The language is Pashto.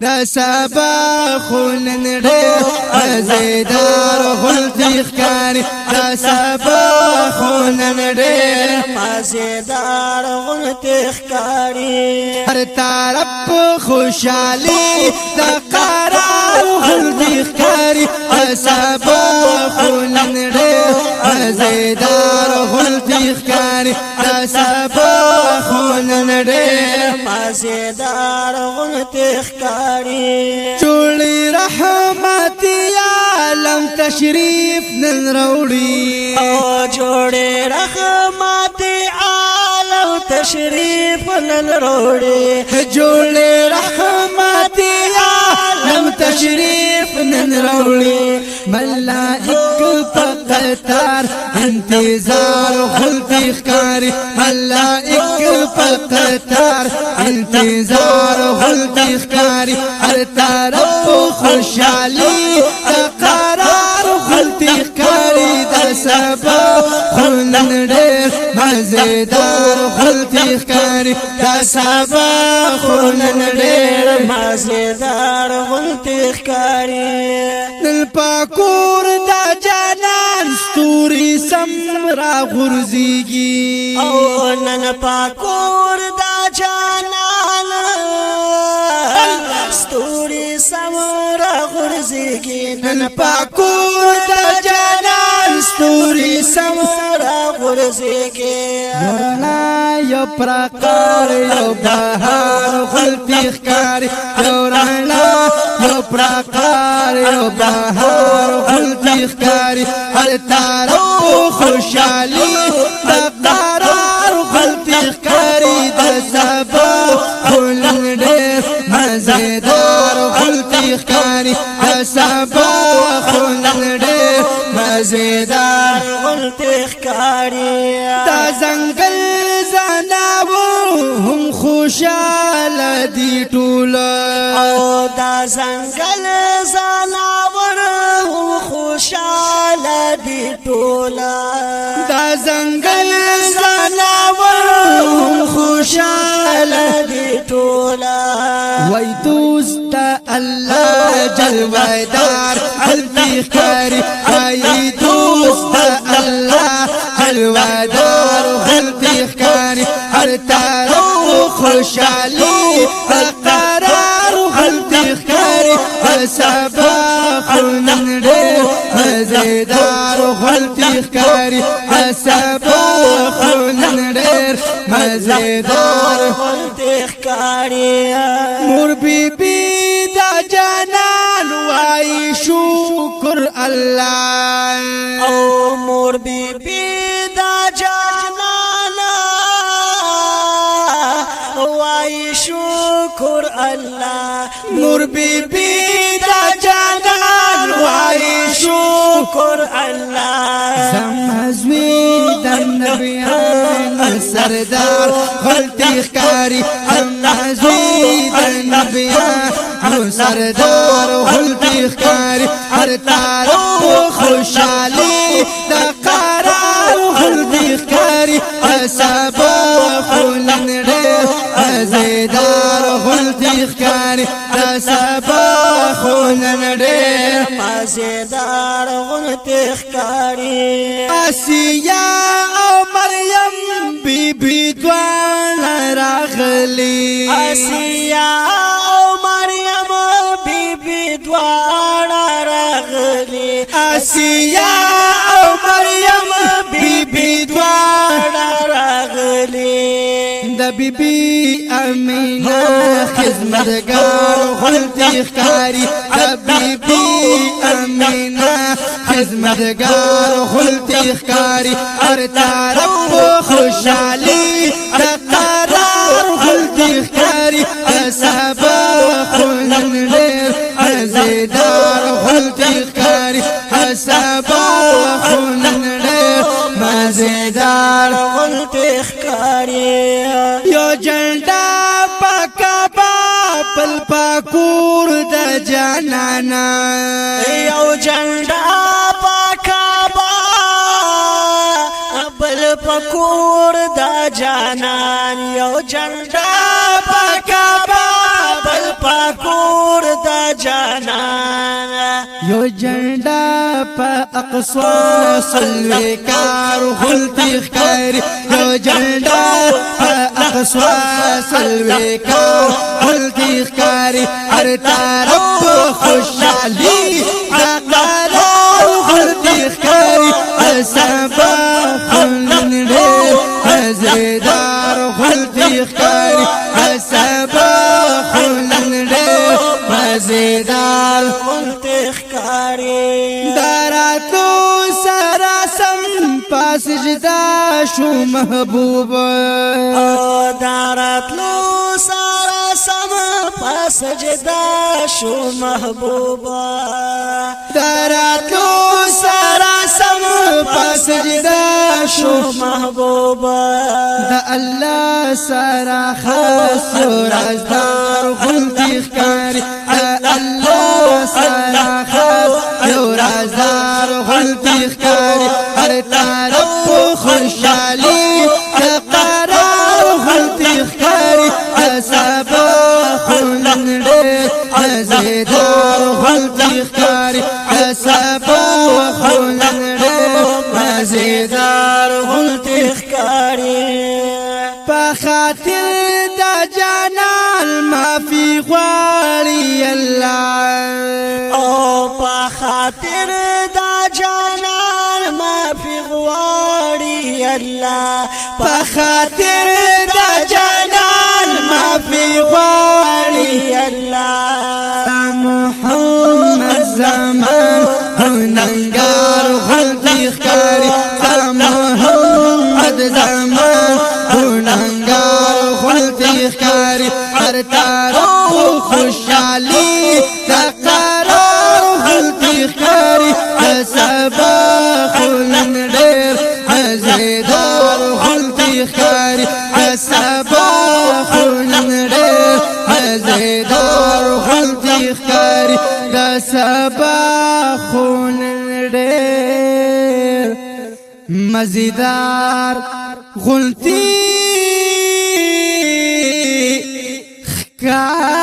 دا سبا خونن ډېر مزیدار غلطی ښکاري دا سبا خونن ډېر مزیدار غلطی ښکاري هر طرف خوشحالي دا قرار غلطی ښکاري دا سبا خونن ډېر مزیدار غلطی ښکاري دا سبا خونن ډېر مزیدار غلطی ښکاري چولی رحمتی عالم تشریف نن روڑی او جوڑی رحمتی عالم تشریف نن روڑی چولی رحمتی عالم تشریف نن روڑی ملائک پقتار انتظار غلطی ښکاري ملائک پقتار انتظار غلطی ښکاري هر طرف خوشحالي قرار غلطی ښکاري دا سبا خونن ډېر مزیدار غلطی ښکاري دا سبا خونن ډېر مزیدار غلطی ښکاري نن پاکور دا جانان ستوري سم را غورځيږي او نن پاکور دا جانان ستوري سم را غورځيږي نن پاکور دا جانان ستوري سم را غورځيږي ورنا یو پرکار یو بهار غلطی ښکاري یو رڼا یو پرکار یو بهار غلطی ښکاري هر طرف خوشحالي دا قرار غلطی ښکاري دا سبا خونن ډېر مزیدار غلطی ښکاري دا سبا خونن ډېر مزیدار غلطی ښکاري دا زنګل زناور هم خوشاله دي ټول او دا زنګل زناور هم خوشاله دي ټول دا زنګل زناور هم خوشاله دي ټول وای دوست الله جلوهدار غلطی ښکاري وای دوست الله جلوهدار غلطی ښکاري هر طرف خوشحالي قرار غلطی ښکاري سبا خونن ډېر مزیدار غلطی ښکاري سبا خونن ډېر مزیدار غلطی ښکاري مور بیبي دا جانان وای شکر الله او مور بیبي دا جانان وای شکر الله مور بیبي دا جانان وای شکر الله زمزوی د نبیان سردار غلطی ښکاري زمزوی د نبیان سردار غلطی ښکاري هر طرف خوشحالي دا قرار غلطی ښکاري سبا خونن ډېر مزیدار غلطی ښکاري سبا خونن ډېر مزیدار غلطی ښکاري آسیا او مریم بیبي دواړه راغلي آسیا او مریم بیبي دواړه راغلي آسیا او مریم بیبي دواړه راغلي د بیبي امینه خدمتګار غلطی ښکاري د بیبي امینه خدمتګار غلطی ښکاري هر طرف خوشحالي د قرار غلطی ښکاري سبا خونن ډېر مزیدار غلطی ښکاري سبا خونن ډېر مزیدار غلطی ښکاري یو جنډا پکا پل پاکور د جانانا یو جنډا پکا بل پکور دا جانان یو جنډا پکا بل پکور جانان یو جنډا په اقصا سلوي کار غلطي ښکاري یو جنډا په اقصا سلوي کار غلطي ښکاري هر طرف خوشالي قرار غلطي ښکاري سبا خلن ډېر مزیدار غلطي ښکاري سبا خلن ډېر مزیدار غلطي ښکاري داراتو سرا سم پاس جدا شو محبوب داراتلو سارا سم پاس جدا شو محبوبا داراتو سرا سم پاس جدا شو محبوبا دا الله سرا خاص رازدار غلطي ښکاري دا الله سرا خاص رازدار غلطي ښکاري هر طرف خوشالي قرار غلطي ښکاري سبا خلن ډېر مزیدار غلطي ښکاري سبا خلن ډېر مزیدار غلطي ښکاري په خاطر د جانان معافي غواړي الله او په خاطر دا جانان معافي غواړي الله په خاطر د جانان معافي غواړي الله محمد زمان هننګار غلطي ښکاري محمد زمان هننګار غلطي ښکاري هر طرف خوشالي قرار غلطي ښکاري سبا خلن ډېر مزیدار غلطي ښکاري سبا خلن ډېر مزیدار غلطي ښکاري سبا خلن ډېر مزیدار غلطي ښکاري